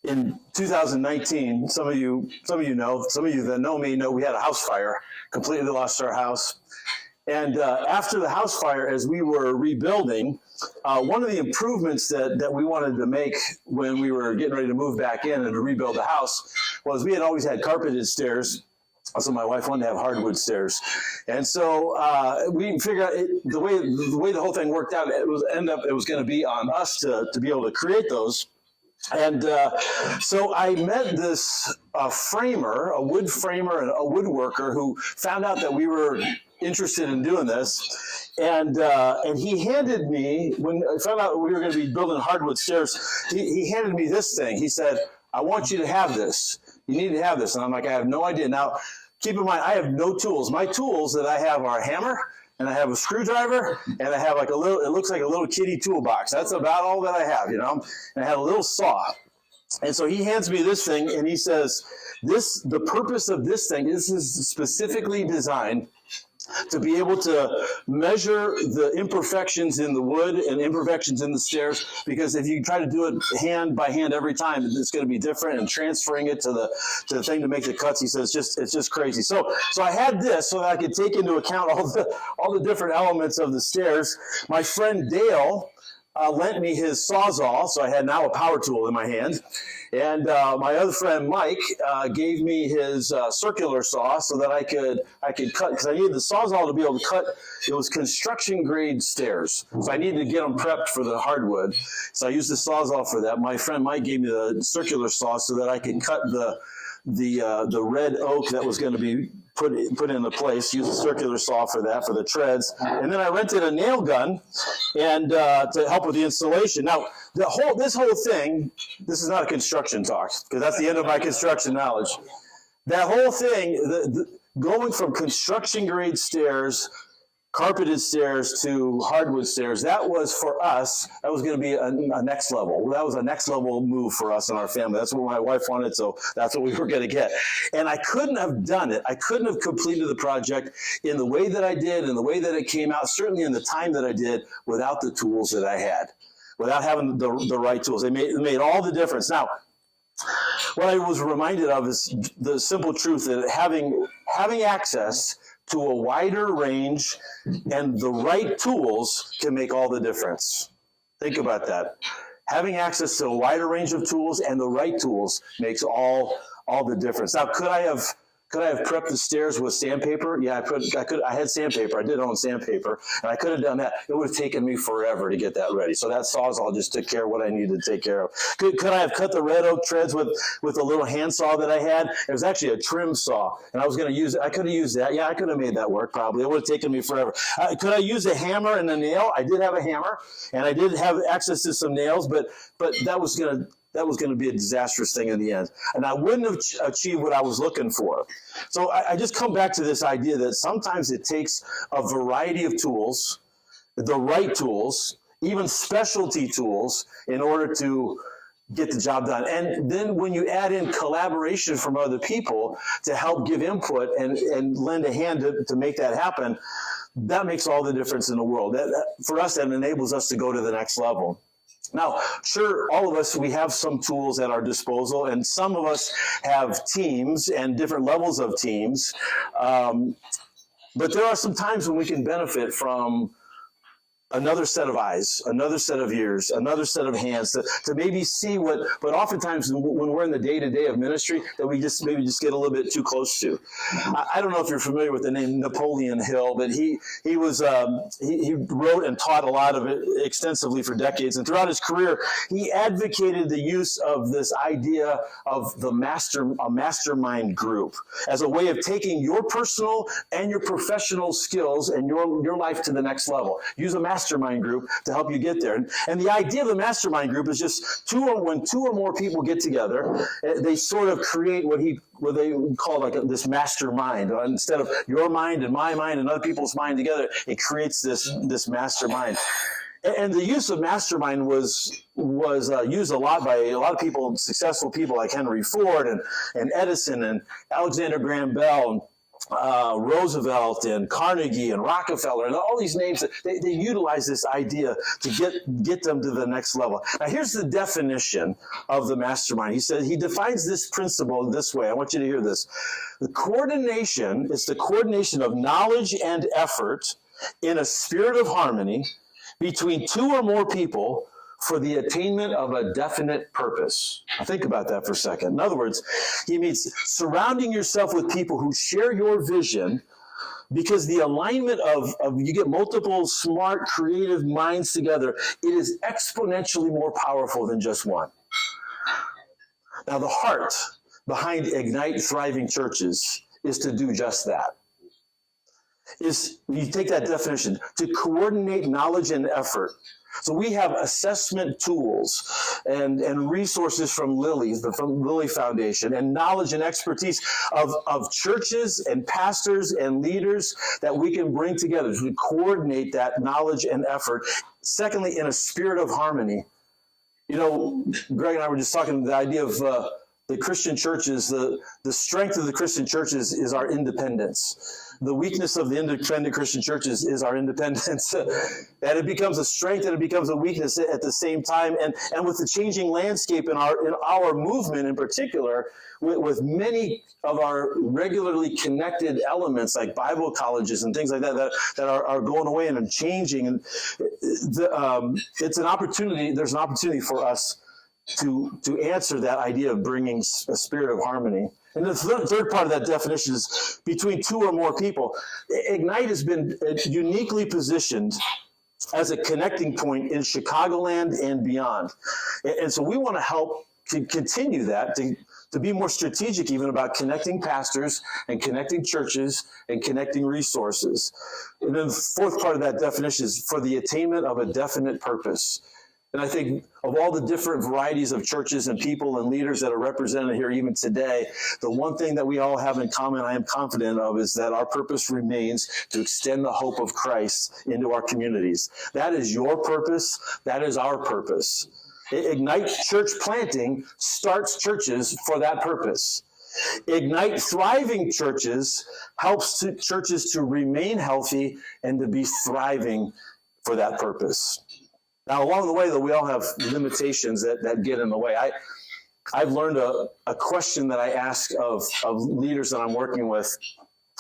in 2019, some of you know, some of you that know me know we had a house fire, completely lost our house. And after the house fire, as we were rebuilding, one of the improvements that we wanted to make when we were getting ready to move back in and to rebuild the house was we had always had carpeted stairs. So my wife wanted to have hardwood stairs, and so we figured out the way the whole thing worked out. It was going to be on us to be able to create those. And so I met this framer, a wood framer, and a woodworker who found out that we were interested in doing this, and he handed me, when I found out we were going to be building hardwood stairs, he handed me this thing. He said, "I want you to have this. You need to have this." And I'm like, I have no idea. Now, keep in mind, I have no tools. My tools that I have are a hammer, and I have a screwdriver, and I have like a little, it looks like a little kitty toolbox. That's about all that I have, you know? And I had a little saw. And so he hands me this thing, and he says, the purpose of this thing, this is specifically designed to be able to measure the imperfections in the wood and imperfections in the stairs, because if you try to do it hand by hand every time, it's going to be different, and transferring it to the thing to make the cuts, he says, it's just crazy. So I had this so that I could take into account all the different elements of the stairs. My friend Dale lent me his Sawzall, so I had now a power tool in my hand. And my other friend Mike gave me his circular saw so that I could cut, because I needed the Sawzall to be able to cut. It was construction grade stairs, so I needed to get them prepped for the hardwood. So I used the Sawzall for that. My friend Mike gave me the circular saw so that I could cut the red oak that was going to be put into place. Use a circular saw for that, for the treads. And then I rented a nail gun and to help with the installation. Now, this whole thing, this is not a construction talk, because that's the end of my construction knowledge. That whole thing, going from construction grade stairs, carpeted stairs, to hardwood stairs, that was for us, that was going to be a next level. That was a next level move for us and our family. That's what my wife wanted, so that's what we were going to get. And I couldn't have done it. I couldn't have completed the project in the way that I did, in the way that it came out, certainly in the time that I did, without the tools that I had, without having the right tools. It made all the difference. Now, what I was reminded of is the simple truth that having access to a wider range and the right tools can make all the difference. Think about that. Having access to a wider range of tools and the right tools makes all the difference. Now, could I have prepped the stairs with sandpaper? Yeah, I could. I had sandpaper. I did own sandpaper, and I could have done that. It would have taken me forever to get that ready. So that Sawzall just took care of what I needed to take care of. Could I have cut the red oak treads with a little handsaw that I had? It was actually a trim saw, and I was going to use it. I could have used that. Yeah, I could have made that work probably. It would have taken me forever. Could I use a hammer and a nail? I did have a hammer, and I did have access to some nails, but that was going to be a disastrous thing in the end. And I wouldn't have achieved what I was looking for. So I just come back to this idea that sometimes it takes a variety of tools, the right tools, even specialty tools, in order to get the job done. And then when you add in collaboration from other people to help give input and lend a hand to make that happen, that makes all the difference in the world. For us, that enables us to go to the next level. Now, sure, all of us, we have some tools at our disposal, and some of us have teams and different levels of teams. But there are some times when we can benefit from another set of eyes, another set of ears, another set of hands to maybe see but oftentimes when we're in the day-to-day of ministry, that we maybe just get a little bit too close to. I don't know if you're familiar with the name Napoleon Hill, but he wrote and taught a lot of it extensively for decades. And throughout his career, he advocated the use of this idea of a mastermind group as a way of taking your personal and your professional skills and your life to the next level. Use a mastermind group to help you get there. And the idea of the mastermind group is just when two or more people get together, they sort of create what they call like this mastermind. Instead of your mind and my mind and other people's mind together, it creates this mastermind. And the use of mastermind was used a lot by a lot of people, successful people like Henry Ford and Edison and Alexander Graham Bell Roosevelt and Carnegie and Rockefeller and all these names, they utilize this idea to get them to the next level. Now, here's the definition of the mastermind. He defines this principle this way. I want you to hear this. The coordination is the coordination of knowledge and effort in a spirit of harmony between two or more people for the attainment of a definite purpose. Now think about that for a second. In other words, he means surrounding yourself with people who share your vision, because the alignment of you get multiple smart, creative minds together, it is exponentially more powerful than just one. Now, the heart behind Ignite Thriving Churches is to do just that. You take that definition, to coordinate knowledge and effort. So we have assessment tools and resources from Lilly Foundation, and knowledge and expertise of churches and pastors and leaders that we can bring together to coordinate that knowledge and effort. Secondly, in a spirit of harmony. You know, Greg and I were just talking the idea of the Christian churches, the strength of the Christian churches is our independence. The weakness of the independent Christian churches is our independence. And it becomes a strength and it becomes a weakness at the same time. And with the changing landscape in our movement in particular, with many of our regularly connected elements like Bible colleges and things like that are going away and changing. And it's an opportunity, there's an opportunity for us to answer that idea of bringing a spirit of harmony. And the third part of that definition is between two or more people. Ignite has been uniquely positioned as a connecting point in Chicagoland and beyond. And so we want to help to continue that, to be more strategic even about connecting pastors and connecting churches and connecting resources. And then the fourth part of that definition is for the attainment of a definite purpose. And I think of all the different varieties of churches and people and leaders that are represented here even today, the one thing that we all have in common, I am confident of, is that our purpose remains to extend the hope of Christ into our communities. That is your purpose. That is our purpose. Ignite Church Planting starts churches for that purpose. Ignite Thriving Churches helps churches to remain healthy and to be thriving for that purpose. Now, along the way, though, we all have limitations that get in the way. I've learned a question that I ask of leaders that I'm working with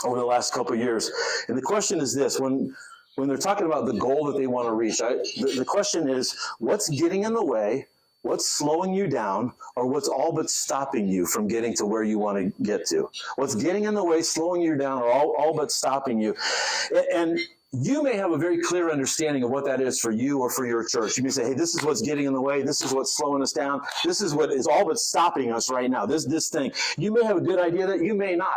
over the last couple of years. And the question is this: when they're talking about the goal that they want to reach, the question is, what's getting in the way, what's slowing you down, or what's all but stopping you from getting to where you want to get to? What's getting in the way, slowing you down, or all but stopping you? And you may have a very clear understanding of what that is for you or for your church. You may say, hey, this is what's getting in the way. This is what's slowing us down. This is what is all but stopping us right now. This thing. You may have a good idea that you may not.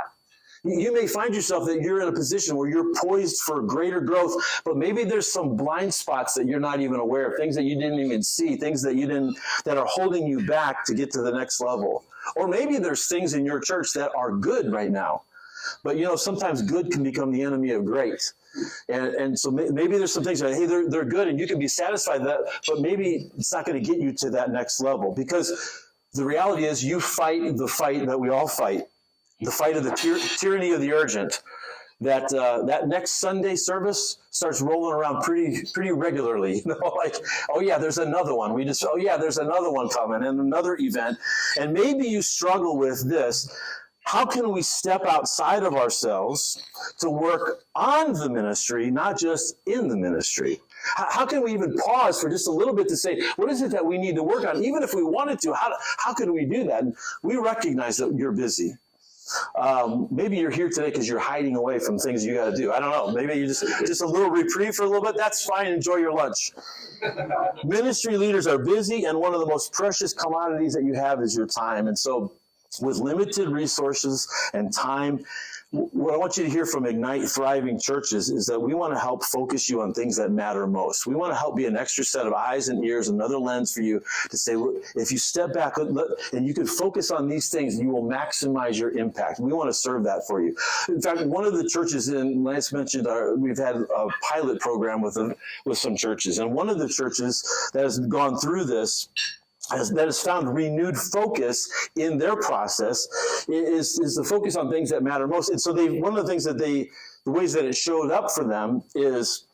You may find yourself that you're in a position where you're poised for greater growth, but maybe there's some blind spots that you're not even aware of, things that you didn't even see, things that are holding you back to get to the next level. Or maybe there's things in your church that are good right now. But, you know, sometimes good can become the enemy of great. And so maybe there's some things that, hey, they're good and you can be satisfied with that, but maybe it's not going to get you to that next level. Because the reality is you fight the fight that we all fight, the fight of the tyranny of the urgent. That next Sunday service starts rolling around pretty regularly. You know, like, oh yeah, there's another one. There's another one coming and another event. And maybe you struggle with this. How can we step outside of ourselves to work on the ministry, not just in the ministry? How can we even pause for just a little bit to say, what is it that we need to work on? Even if we wanted to, how can we do that? And we recognize that you're busy. Maybe you're here today because you're hiding away from things you got to do. I don't know. Maybe you just a little reprieve for a little bit. That's fine. Enjoy your lunch. Ministry leaders are busy, and one of the most precious commodities that you have is your time. And so with limited resources and time, what I want you to hear from Ignite Thriving Churches is that we want to help focus you on things that matter most. We want to help be an extra set of eyes and ears, another lens for you to say, if you step back and you can focus on these things, you will maximize your impact. We want to serve that for you. In fact, one of the churches, Lance mentioned, we've had a pilot program with some churches. And one of the churches that has gone through this, that has found renewed focus in their process is the focus on things that matter most. And so one of the things that the ways that it showed up for them is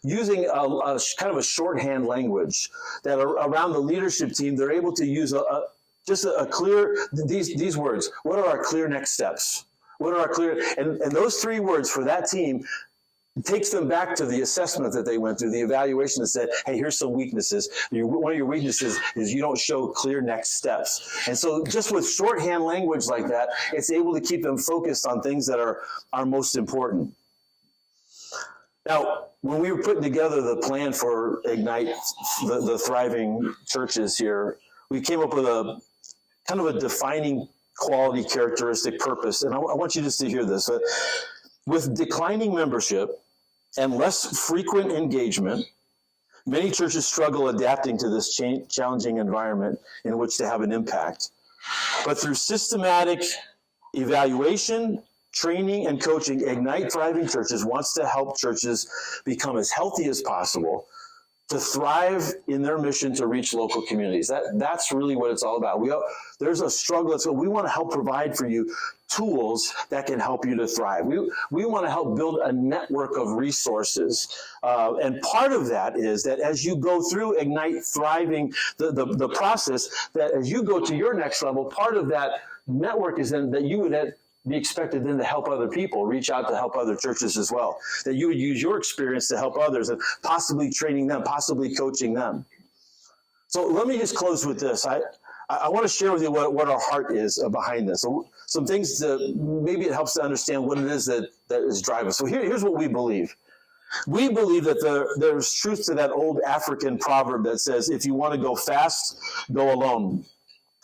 using a kind of a shorthand language that around the leadership team, they're able to use just a clear, these words. What are our clear next steps? What are our clear, and those 3 words for that team takes them back to the assessment that they went through, the evaluation that said, hey, here's some weaknesses. One of your weaknesses is you don't show clear next steps. And so just with shorthand language like that, it's able to keep them focused on things that are most important. Now, when we were putting together the plan for Ignite, the thriving churches here, we came up with a kind of a defining quality, characteristic, purpose. And I want you just to hear this. With declining membership and less frequent engagement, many churches struggle adapting to this challenging environment in which to have an impact. But through systematic evaluation, training, and coaching, Ignite Thriving Churches wants to help churches become as healthy as possible to thrive in their mission to reach local communities. That's really what it's all about. There's a struggle. So we want to help provide for you tools that can help you to thrive. We want to help build a network of resources. And part of that is that as you go through Ignite Thriving, the process, that as you go to your next level, part of that network is then that you would be expected then to help other people, reach out to help other churches as well. That you would use your experience to help others and possibly training them, possibly coaching them. So let me just close with this. I want to share with you what our heart is behind this. So some things that maybe it helps to understand what it is that is driving us. So here's what we believe. We believe that there's truth to that old African proverb that says, if you want to go fast, go alone.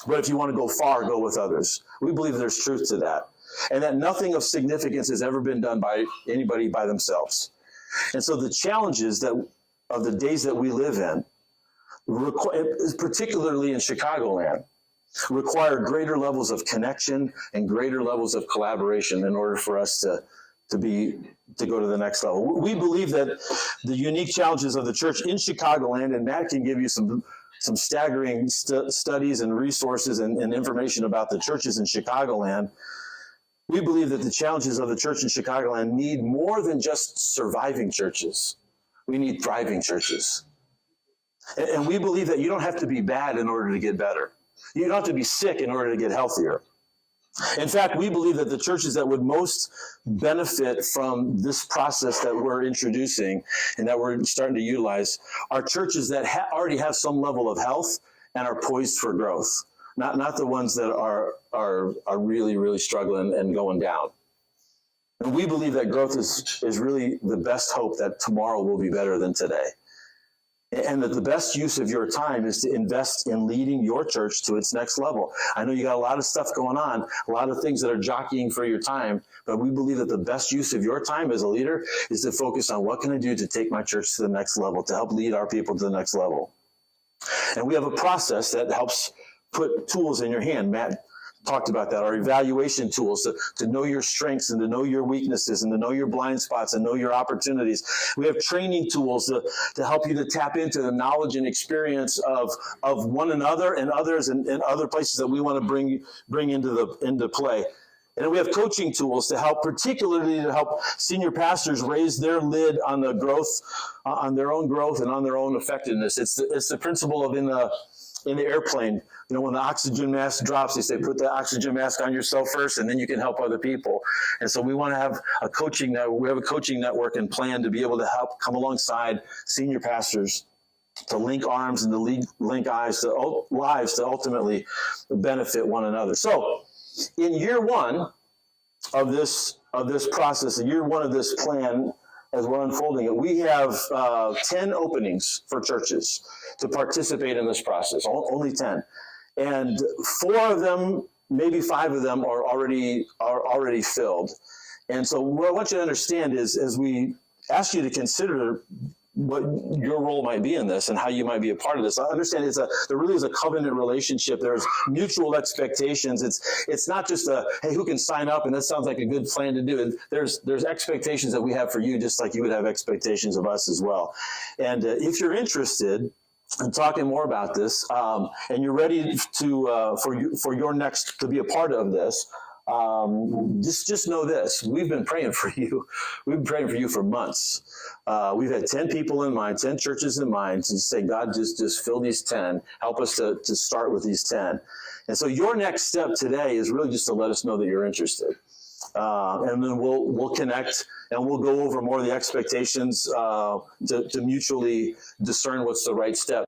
But if you want to go far, go with others. We believe there's truth to that. And that nothing of significance has ever been done by anybody by themselves. And so the challenges of the days that we live in, particularly in Chicagoland, require greater levels of connection and greater levels of collaboration in order for us to go to the next level. We believe that the unique challenges of the church in Chicagoland, and Matt can give you some staggering studies and resources and information about the churches in Chicagoland. We believe that the challenges of the church in Chicagoland need more than just surviving churches. We need thriving churches. And we believe that you don't have to be bad in order to get better. You don't have to be sick in order to get healthier. In fact, we believe that the churches that would most benefit from this process that we're introducing and that we're starting to utilize are churches that already have some level of health and are poised for growth. Not the ones that are really, really struggling and going down. And we believe that growth is really the best hope that tomorrow will be better than today. And that the best use of your time is to invest in leading your church to its next level. I know you got a lot of stuff going on, a lot of things that are jockeying for your time, but we believe that the best use of your time as a leader is to focus on what can I do to take my church to the next level, to help lead our people to the next level. And we have a process that helps put tools in your hand. Matt talked about that, our evaluation tools to know your strengths and to know your weaknesses and to know your blind spots and know your opportunities. We have training tools to help you to tap into the knowledge and experience of one another and others and other places that we want to bring into play. And we have coaching tools to help, particularly to help senior pastors raise their lid on the growth, on their own growth and on their own effectiveness. It's the principle of in the airplane, when the oxygen mask drops, they say, put the oxygen mask on yourself first, and then you can help other people. And so we want to have a coaching network. We have a coaching network and plan to be able to help come alongside senior pastors to link arms and to link lives to ultimately benefit one another. So in year one of this process, in year one of this plan, as we're unfolding it, we have 10 openings for churches to participate in this process, only 10. And 4 of them, maybe 5 of them are already filled. And so what I want you to understand is, as we ask you to consider what your role might be in this and how you might be a part of this, I understand there really is a covenant relationship. There's mutual expectations. It's not just hey, who can sign up? And that sounds like a good plan to do. And there's expectations that we have for you, just like you would have expectations of us as well. And if you're interested and talking more about this, and you're ready to for your next to be a part of this, just know this: we've been praying for you. We've been praying for you for months. We've had 10 people in mind, 10 churches in mind, to say, God, just fill these 10. Help us to start with these 10. And so your next step today is really just to let us know that you're interested. And then we'll connect and we'll go over more of the expectations to mutually discern what's the right step.